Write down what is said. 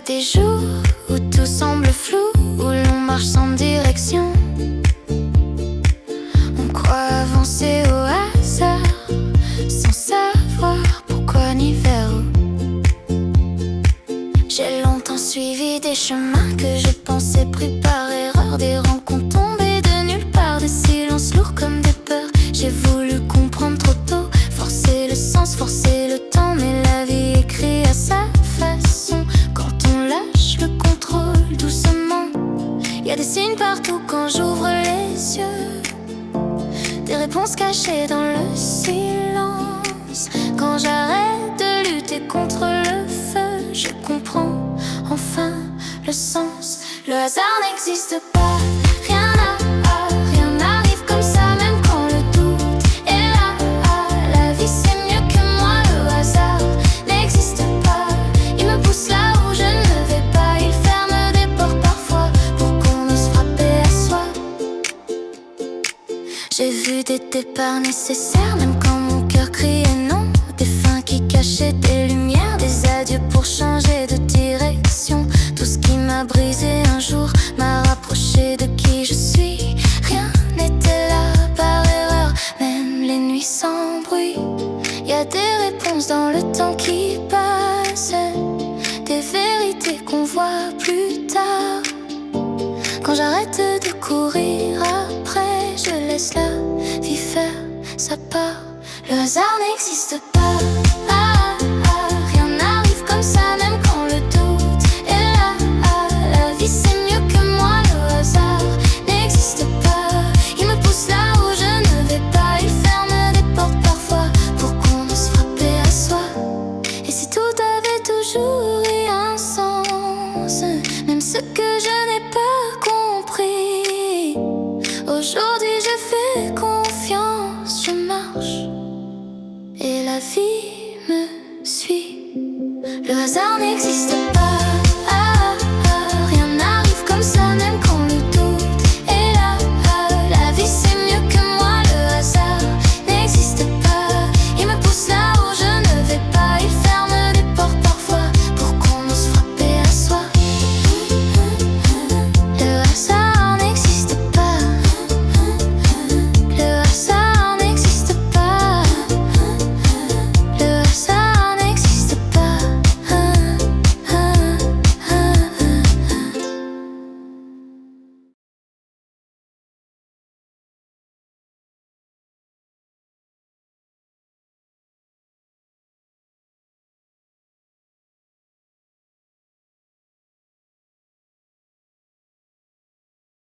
des jours où tout semble flou, où l'on marche sans direction. On croit avancer au hasard, sans savoir pourquoi ni vers où. J'ai longtemps suivi des chemins que je pensais pris par erreur, des rencontres tombées de nulle part, des silences lourds comme des peurs. J'ai voulu comprendre trop tôt, forcer le sens, forcer le temps, mais la vie écrit à sa façon. Quand on lâche le contrôle doucement, y a des signes partout quand j'ouvre les yeux, des réponses cachées dans le silence. Quand j'arrête de lutter contre le feu, je comprends enfin le sens. Le hasard n'existe pas, rien n'arrive comme ça, même quand le doute est là. La vie c'est mieux que moi, le hasard n'existe pas. Il me pousse là où je ne vais pas, il ferme des portes parfois pour qu'on ose frapper à soi. J'ai vu des départs nécessaires, même quand mon cœur criait non, des fins qui cachaient des lumières, des adieux pour changer de direction. Tout ce qui m'a brisé un jour m'a rapproché de qui je suis. Rien n'était là par erreur, même les nuits sans bruit. Y a des réponses dans le temps qui passe, des vérités qu'on voit plus tard. Quand j'arrête de courir après, je laisse la vie faire sa part. Le hasard n'existe pas, rien n'arrive comme ça, même quand le doute est là. La vie c'est mieux que moi, le hasard n'existe pas. Il me pousse là où je ne vais pas, il ferme des portes parfois pour qu'on ose frapper à soi. Et si tout avait toujours eu un sens, même ce que je n'ai pas compris, aujourd'hui je fais confiance, je marche et la vie